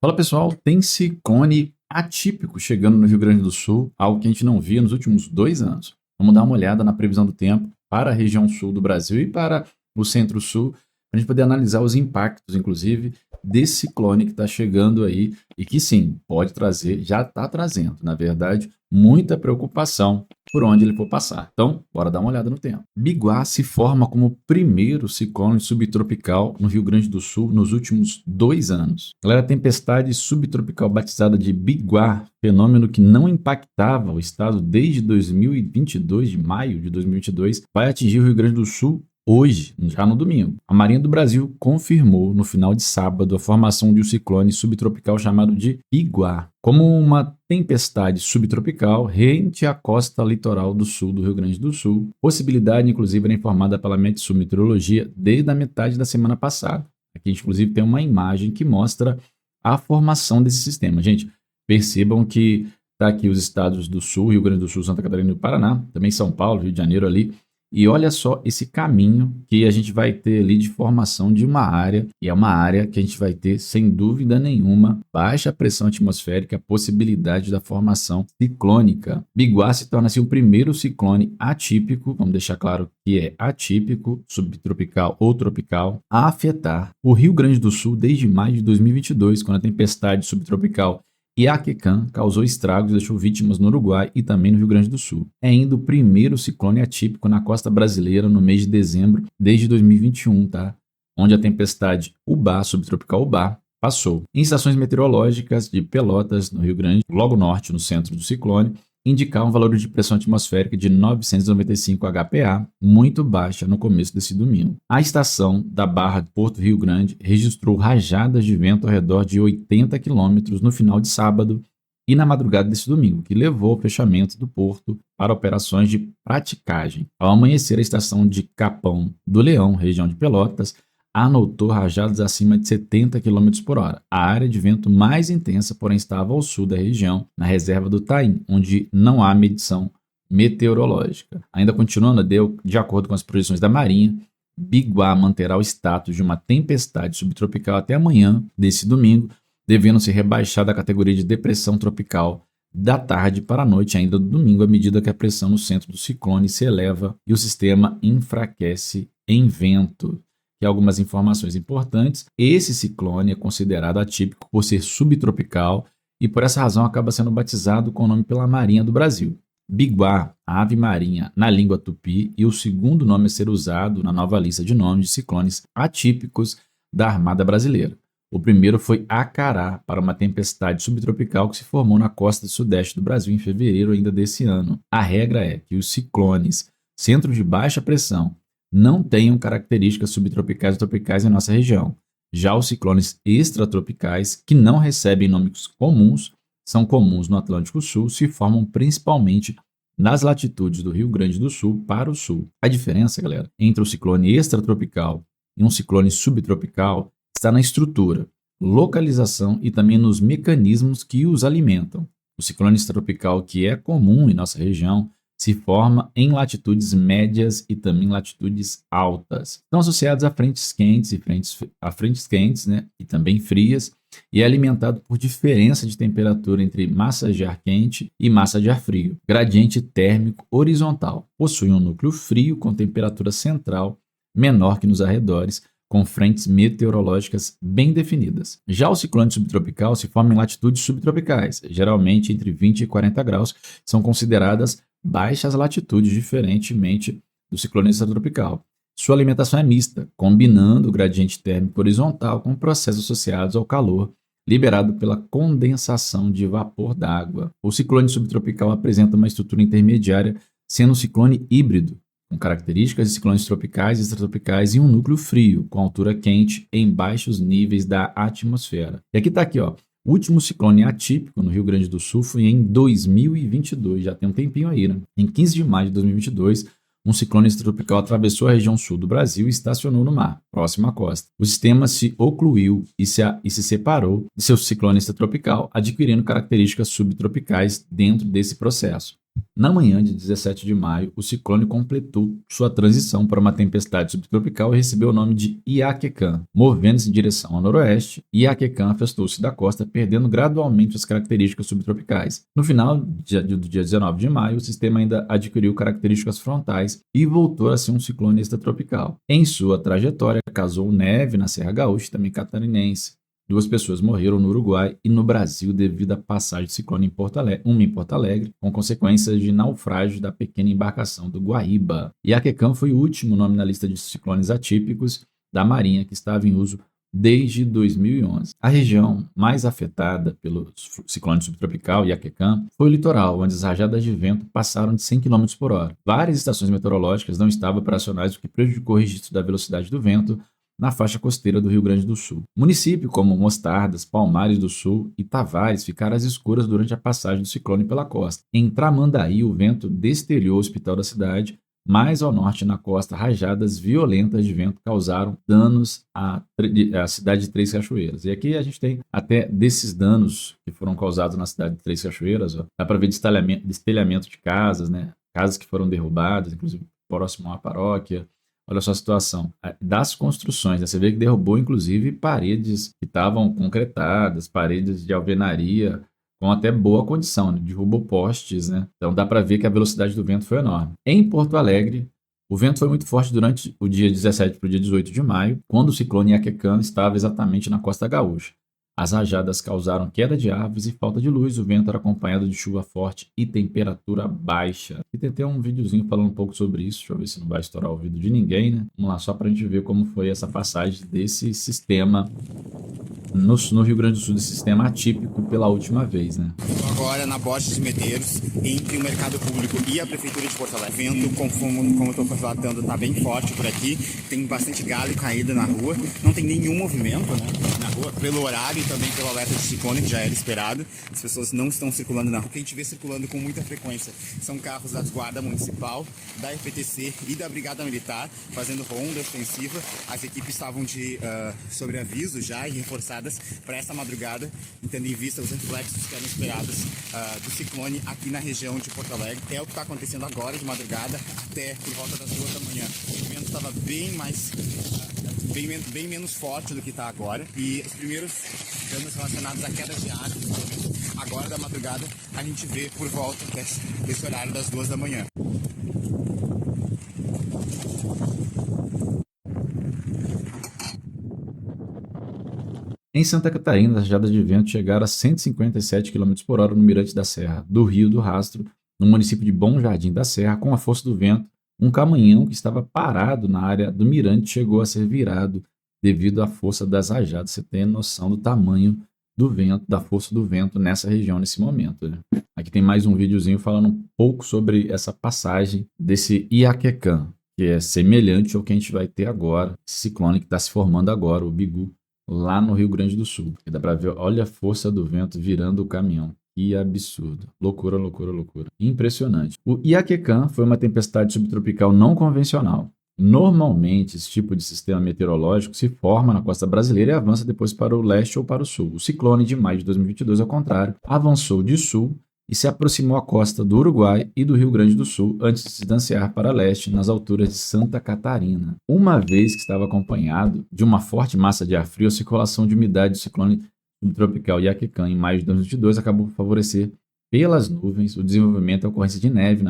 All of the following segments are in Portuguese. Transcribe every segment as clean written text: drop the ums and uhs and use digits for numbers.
Fala pessoal, tem ciclone atípico chegando no Rio Grande do Sul, algo que a gente não via nos últimos 2 anos. Vamos dar uma olhada na previsão do tempo para a região sul do Brasil e para o centro-sul, para a gente poder analisar os impactos, inclusive, desse ciclone que está chegando aí e que sim, pode trazer, já está trazendo, na verdade, muita preocupação por onde ele for passar. Então, bora dar uma olhada no tempo. Biguá se forma como o primeiro ciclone subtropical no Rio Grande do Sul nos últimos 2 anos. Galera, a tempestade subtropical batizada de Biguá, fenômeno que não impactava o estado desde 2022, de maio de 2022, vai atingir o Rio Grande do Sul hoje, já no domingo. A Marinha do Brasil confirmou no final de sábado a formação de um ciclone subtropical chamado de Biguá, como uma tempestade subtropical rente à costa litoral do sul do Rio Grande do Sul. Possibilidade, inclusive, era informada pela Metsu Meteorologia desde a metade da semana passada. Aqui, inclusive, tem uma imagem que mostra a formação desse sistema. Gente, percebam que está aqui os estados do sul, Rio Grande do Sul, Santa Catarina e Paraná, também São Paulo, Rio de Janeiro ali. E olha só esse caminho que a gente vai ter ali de formação de uma área, e é uma área que a gente vai ter, sem dúvida nenhuma, baixa pressão atmosférica, possibilidade da formação ciclônica. Biguá se torna assim o primeiro ciclone atípico, vamos deixar claro que é atípico, subtropical ou tropical, a afetar o Rio Grande do Sul desde maio de 2022, quando a tempestade subtropical Iaquecã causou estragos e deixou vítimas no Uruguai e também no Rio Grande do Sul. É ainda o primeiro ciclone atípico na costa brasileira no mês de dezembro desde 2021, tá? Onde a tempestade Ubá, subtropical Ubá, passou. Em estações meteorológicas de Pelotas, no Rio Grande, logo norte, no centro do ciclone, indicar um valor de pressão atmosférica de 995 HPA, muito baixa no começo desse domingo. A estação da Barra de Porto Rio Grande registrou rajadas de vento ao redor de 80 km no final de sábado e na madrugada desse domingo, que levou ao fechamento do porto para operações de praticagem. Ao amanhecer, a estação de Capão do Leão, região de Pelotas, anotou rajadas acima de 70 km por hora. A área de vento mais intensa, porém, estava ao sul da região, na reserva do Taim, onde não há medição meteorológica. Ainda continuando, de acordo com as projeções da Marinha, Biguá manterá o status de uma tempestade subtropical até amanhã, desse domingo, devendo ser rebaixada à categoria de depressão tropical da tarde para a noite ainda do domingo, à medida que a pressão no centro do ciclone se eleva e o sistema enfraquece em vento. E algumas informações importantes. Esse ciclone é considerado atípico por ser subtropical e por essa razão acaba sendo batizado com o nome pela Marinha do Brasil. Biguá, ave marinha na língua tupi, e o segundo nome a ser usado na nova lista de nomes de ciclones atípicos da Armada Brasileira. O primeiro foi Acará, para uma tempestade subtropical que se formou na costa sudeste do Brasil em fevereiro ainda desse ano. A regra é que os ciclones centro de baixa pressão não tenham características subtropicais e tropicais em nossa região. Já os ciclones extratropicais, que não recebem nomes comuns, são comuns no Atlântico Sul, se formam principalmente nas latitudes do Rio Grande do Sul para o sul. A diferença, galera, entre o ciclone extratropical e um ciclone subtropical está na estrutura, localização e também nos mecanismos que os alimentam. O ciclone extratropical, que é comum em nossa região, se forma em latitudes médias e também latitudes altas. Estão associados a frentes quentes e também frias, e é alimentado por diferença de temperatura entre massa de ar quente e massa de ar frio. Gradiente térmico horizontal. Possui um núcleo frio com temperatura central menor que nos arredores, com frentes meteorológicas bem definidas. Já o ciclone subtropical se forma em latitudes subtropicais, geralmente entre 20 e 40 graus, são consideradas baixas latitudes, diferentemente do ciclone extratropical. Sua alimentação é mista, combinando o gradiente térmico horizontal com processos associados ao calor liberado pela condensação de vapor d'água. O ciclone subtropical apresenta uma estrutura intermediária, sendo um ciclone híbrido, com características de ciclones tropicais e extratropicais e um núcleo frio, com altura quente em baixos níveis da atmosfera. E aqui está aqui, ó. O último ciclone atípico no Rio Grande do Sul foi em 2022, já tem um tempinho aí, né? Em 15 de maio de 2022, um ciclone extratropical atravessou a região sul do Brasil e estacionou no mar, próximo à costa. O sistema se ocluiu e se separou de seu ciclone extratropical, adquirindo características subtropicais dentro desse processo. Na manhã de 17 de maio, o ciclone completou sua transição para uma tempestade subtropical e recebeu o nome de Iaquecã. Movendo-se em direção ao noroeste, Iaquecã afastou-se da costa, perdendo gradualmente as características subtropicais. No final do dia 19 de maio, o sistema ainda adquiriu características frontais e voltou a ser um ciclone extratropical. Em sua trajetória, causou neve na Serra Gaúcha, também catarinense. 2 pessoas morreram no Uruguai e no Brasil devido à passagem de ciclone em Porto Alegre, uma em Porto Alegre, com consequências de naufrágio da pequena embarcação do Guaíba. Iaquecã foi o último nome na lista de ciclones atípicos da Marinha que estava em uso desde 2011. A região mais afetada pelo ciclone subtropical Iaquecã foi o litoral, onde as rajadas de vento passaram de 100 km por hora. Várias estações meteorológicas não estavam operacionais, o que prejudicou o registro da velocidade do vento na faixa costeira do Rio Grande do Sul. Municípios como Mostardas, Palmares do Sul e Tavares ficaram às escuras durante a passagem do ciclone pela costa. Em Tramandaí, o vento destelhou o hospital da cidade. Mais ao norte, na costa, rajadas violentas de vento causaram danos à cidade de Três Cachoeiras. E aqui a gente tem até desses danos que foram causados na cidade de Três Cachoeiras. Ó, dá para ver destelhamento de casas, né? Casas que foram derrubadas, inclusive próximo à paróquia. Olha só a situação das construções, né? Você vê que derrubou inclusive paredes que estavam concretadas, paredes de alvenaria com até boa condição, né? Derrubou postes, né? Então dá para ver que a velocidade do vento foi enorme. Em Porto Alegre, o vento foi muito forte durante o dia 17 para o dia 18 de maio, quando o ciclone Iaquecã estava exatamente na costa gaúcha. As rajadas causaram queda de árvores e falta de luz. O vento era acompanhado de chuva forte e temperatura baixa. E tem até um videozinho falando um pouco sobre isso. Deixa eu ver se não vai estourar o ouvido de ninguém, né? Vamos lá, só para a gente ver como foi essa passagem desse sistema no Rio Grande do Sul, desse sistema atípico pela última vez, né? Agora na Borges de Medeiros, entre o Mercado Público e a Prefeitura de Porto Alegre. O vento, como eu estou relatando, está bem forte por aqui. Tem bastante galho caído na rua. Não tem nenhum movimento, né, na rua. Pelo horário e também pelo alerta de ciclone, que já era esperado. As pessoas não estão circulando na rua. O que a gente vê circulando com muita frequência são carros da Guarda Municipal, da FPTC e da Brigada Militar, fazendo ronda extensiva. As equipes estavam de sobreaviso já e reforçadas para essa madrugada, tendo em vista os reflexos que eram esperados do ciclone aqui na região de Porto Alegre. É o que está acontecendo agora de madrugada até por volta das 2 da manhã. O vento estava bem menos forte do que está agora, e os primeiros danos relacionados a quedas de árvores, agora da madrugada, a gente vê por volta desse horário das 2 da manhã. Em Santa Catarina, as rajadas de vento chegaram a 157 km por hora no Mirante da Serra, do Rio do Rastro, no município de Bom Jardim da Serra. Com a força do vento, um caminhão que estava parado na área do mirante chegou a ser virado devido à força das rajadas. Você tem noção do tamanho do vento, da força do vento nessa região nesse momento, né? Aqui tem mais um videozinho falando um pouco sobre essa passagem desse Iaquecã, que é semelhante ao que a gente vai ter agora, esse ciclone que está se formando agora, o Bigu, lá no Rio Grande do Sul. E dá para ver, olha a força do vento virando o caminhão. Que absurdo. Loucura, loucura, loucura. Impressionante. O Iaquecã foi uma tempestade subtropical não convencional. Normalmente, esse tipo de sistema meteorológico se forma na costa brasileira e avança depois para o leste ou para o sul. O ciclone de maio de 2022, ao contrário, avançou de sul e se aproximou à costa do Uruguai e do Rio Grande do Sul antes de se distanciar para leste, nas alturas de Santa Catarina. Uma vez que estava acompanhado de uma forte massa de ar frio, a circulação de umidade do ciclone subtropical Iaquecã em maio de 2022 acabou por favorecer pelas nuvens o desenvolvimento e a ocorrência de neve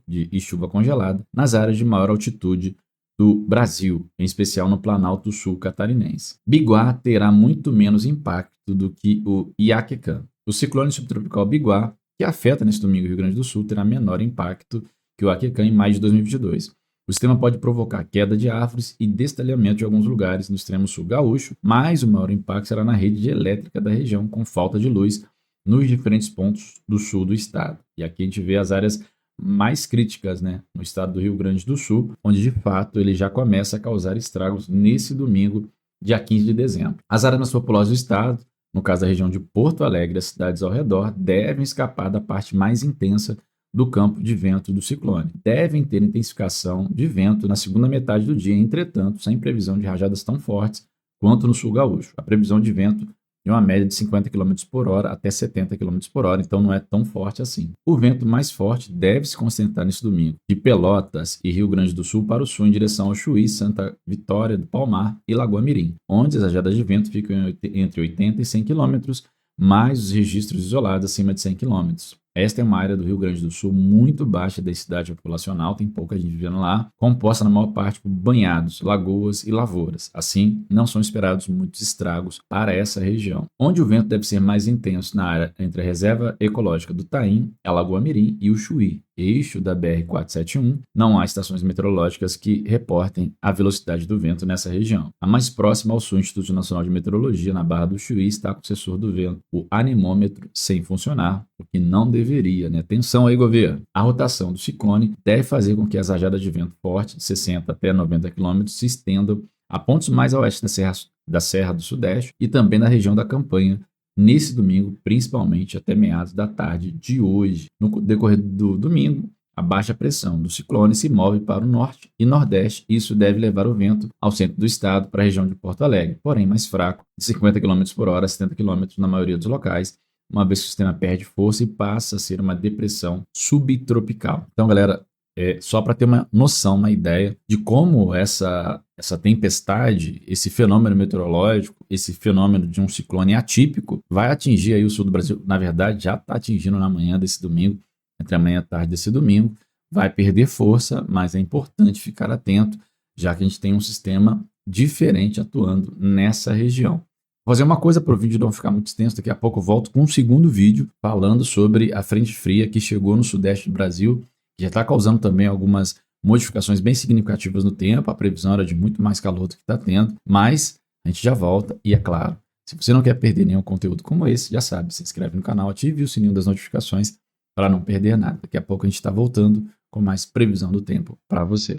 e chuva congelada nas áreas de maior altitude do Brasil, em especial no Planalto Sul catarinense. Biguá terá muito menos impacto do que o Iaquecã. O ciclone subtropical Biguá, que afeta neste domingo o Rio Grande do Sul, terá menor impacto que o Iaquecã em maio de 2022. O sistema pode provocar queda de árvores e destelhamento de alguns lugares no extremo sul gaúcho, mas o maior impacto será na rede elétrica da região, com falta de luz nos diferentes pontos do sul do estado. E aqui a gente vê as áreas mais críticas, né, no estado do Rio Grande do Sul, onde de fato ele já começa a causar estragos nesse domingo, dia 15 de dezembro. As áreas mais populosas do estado, no caso da região de Porto Alegre e as cidades ao redor, devem escapar da parte mais intensa do campo de vento do ciclone. Devem ter intensificação de vento na segunda metade do dia, entretanto, sem previsão de rajadas tão fortes quanto no sul gaúcho. A previsão de vento e uma média de 50 km por hora até 70 km por hora, então não é tão forte assim. O vento mais forte deve se concentrar nesse domingo, de Pelotas e Rio Grande do Sul para o sul em direção ao Chuí, Santa Vitória do Palmar e Lagoa Mirim, onde as rajadas de vento ficam entre 80 e 100 km, mais os registros isolados acima de 100 km. Esta é uma área do Rio Grande do Sul muito baixa densidade populacional, tem pouca gente vivendo lá, composta na maior parte por banhados, lagoas e lavouras. Assim, não são esperados muitos estragos para essa região. Onde o vento deve ser mais intenso na área entre a Reserva Ecológica do Taim, a Lagoa Mirim e o Chuí, eixo da BR-471, não há estações meteorológicas que reportem a velocidade do vento nessa região. A mais próxima ao sul, Instituto Nacional de Meteorologia, na Barra do Chuí, está com o sensor do vento, o anemômetro, sem funcionar, o que não deveria, né? Atenção aí, governo. A rotação do ciclone deve fazer com que as rajadas de vento forte, de 60 até 90 km, se estendam a pontos mais a oeste da Serra do Sudeste e também na região da Campanha, nesse domingo, principalmente até meados da tarde de hoje. No decorrer do domingo, a baixa pressão do ciclone se move para o norte e nordeste. Isso deve levar o vento ao centro do estado, para a região de Porto Alegre, porém mais fraco, de 50 km por hora a 70 km na maioria dos locais, uma vez que o sistema perde força e passa a ser uma depressão subtropical. Então, galera, só para ter uma noção, uma ideia de como essa tempestade, esse fenômeno meteorológico, esse fenômeno de um ciclone atípico vai atingir aí o sul do Brasil. Na verdade, já está atingindo na manhã desse domingo, entre a manhã e a tarde desse domingo. Vai perder força, mas é importante ficar atento, já que a gente tem um sistema diferente atuando nessa região. Vou fazer uma coisa para o vídeo não ficar muito extenso, daqui a pouco eu volto com um segundo vídeo falando sobre a frente fria que chegou no sudeste do Brasil, já está causando também algumas modificações bem significativas no tempo. A previsão era de muito mais calor do que está tendo, mas a gente já volta. E é claro, se você não quer perder nenhum conteúdo como esse, já sabe, se inscreve no canal, ative o sininho das notificações para não perder nada. Daqui a pouco a gente está voltando com mais previsão do tempo para você.